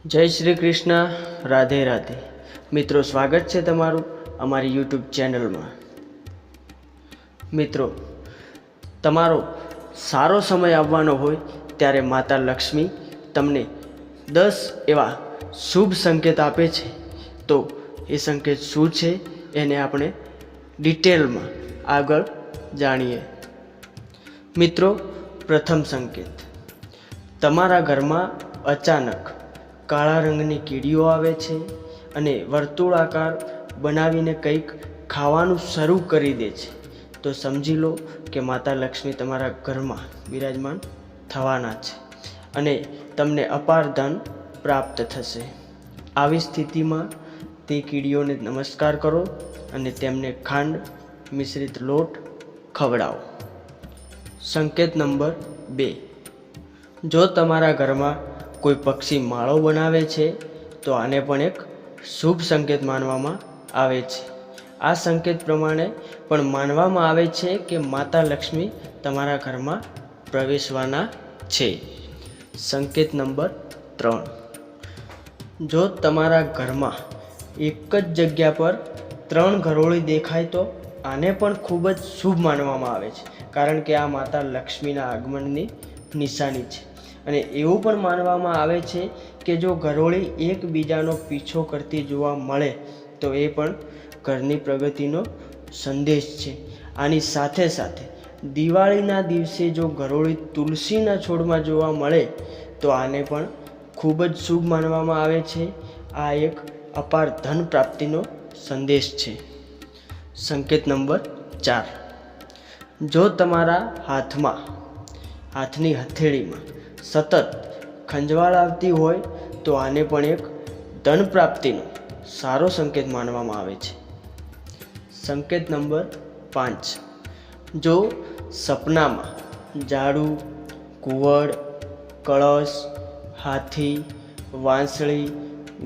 જય શ્રી કૃષ્ણ, રાધે રાધે. મિત્રો, સ્વાગત છે તમારું અમારી યુટ્યુબ ચેનલમાં. મિત્રો, તમારો સારો સમય આવવાનો હોય ત્યારે માતા લક્ષ્મી તમને 10 એવા શુભ સંકેત આપે છે. તો એ સંકેત શું છે એને આપણે ડિટેલમાં આગળ જાણીએ. મિત્રો, પ્રથમ સંકેત, તમારા ઘરમાં અચાનક કાળા રંગની કીડીઓ આવે છે અને વર્તુળાકાર બનાવીને કંઈક ખાવાનું શરૂ કરી દે છે. તો સમજી લો કે માતા લક્ષ્મી તમારા ઘરમાં બિરાજમાન થવાના છે અને તમને અપાર ધન પ્રાપ્ત થશે. આવી સ્થિતિમાં તે કીડીઓને નમસ્કાર કરો અને તેમને ખાંડ મિશ્રિત લોટ ખવડાવો. સંકેત નંબર 2, જો તમારા ઘરમાં કોઈ પક્ષી માળો બનાવે છે તો આને પણ એક શુભ સંકેત માનવામાં આવે છે. આ સંકેત પ્રમાણે પણ માનવામાં આવે છે કે માતા લક્ષ્મી તમારા ઘરમાં પ્રવેશવાના છે. સંકેત નંબર 3, જો તમારા ઘરમાં એક જ જગ્યા પર 3 ગરોળી દેખાય તો આને પણ ખૂબ જ શુભ માનવામાં આવે છે, કારણ કે આ માતા લક્ષ્મીના આગમનની નિશાની છે. અને એવું પણ માનવામાં આવે છે કે જો ગરોળી એકબીજાનો પીછો કરતી જોવા મળે તો એ પણ ઘરની પ્રગતિનો સંદેશ છે. આની સાથે સાથે દિવાળીના દિવસે જો ગરોળી તુલસીના છોડમાં જોવા મળે તો આને પણ ખૂબ જ શુભ માનવામાં આવે છે. આ એક અપાર ધન પ્રાપ્તિનો સંદેશ છે. સંકેત નંબર 4, જો તમારા હાથની હથેળીમાં સતત ખંજવાળ આવતી હોય તો આને પણ એક ધન પ્રાપ્તિનો સારો સંકેત માનવામાં આવે છે. સંકેત નંબર 5, જો સપનામાં ઝાડુ, કુવડ, કળશ, હાથી, વાંસળી,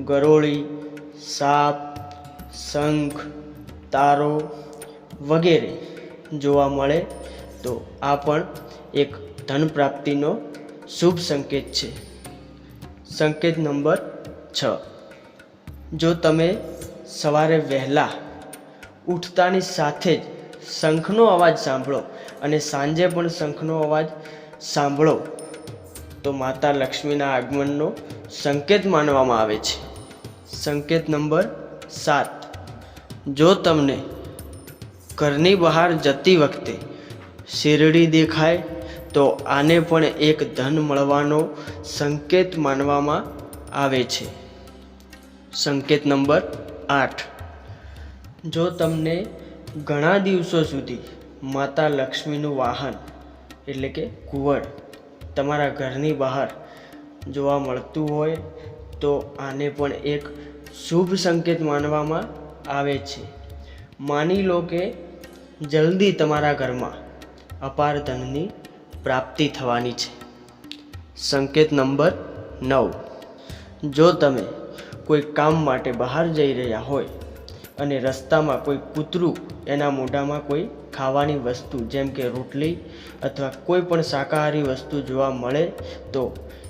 ગરોળી, સાપ, શંખ, તારો વગેરે જોવા મળે તો આ પણ એક ધન પ્રાપ્તિનો શુભ સંકેત છે. સંકેત નંબર 6, જો તમે સવારે વહેલા ઉઠતાની સાથે જ શંખનો અવાજ સાંભળો અને સાંજે પણ શંખનો અવાજ સાંભળો તો માતા લક્ષ્મીના આગમનનો સંકેત માનવામાં આવે છે. સંકેત નંબર 7, જો તમને ઘરની બહાર જતી વખતે શેરડી દેખાય તો આને પણ એક ધન મળવાનો સંકેત માનવામાં આવે છે. સંકેત નંબર 8, જો તમને ઘણા દિવસો સુધી માતા લક્ષ્મીનું વાહન એટલે કે કુવડ તમારા ઘરની બહાર જોવા મળતું હોય તો આને પણ એક શુભ સંકેત માનવામાં આવે છે. માની લો કે જલ્દી તમારા ઘરમાં અપાર ધનની પ્રાપ્તિ થવાની છે. સંકેત નંબર 9, જો તમે કોઈ કામ માટે બહાર જઈ રહ્યા હોય અને રસ્તામાં કોઈ કૂતરું એના મોઢામાં કોઈ ખાવાની વસ્તુ જેમ કે રોટલી અથવા કોઈ પણ શાકાહારી વસ્તુ જોવા મળે તો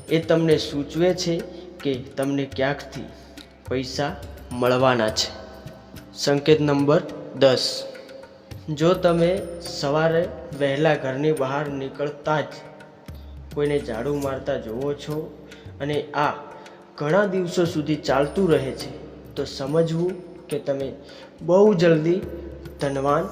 એ તમને સૂચવે છે કે તમને ક્યાંકથી પૈસા મળવાના છે. સંકેત નંબર 10, જો તમે સવારે વહેલા ઘરની બહાર નીકળતા જ કોઈને ઝાડુ મારતા જુઓ છો અને આ ઘણા દિવસો સુધી ચાલતું રહે છે તો સમજવું કે તમે બહુ જલ્દી ધનવાન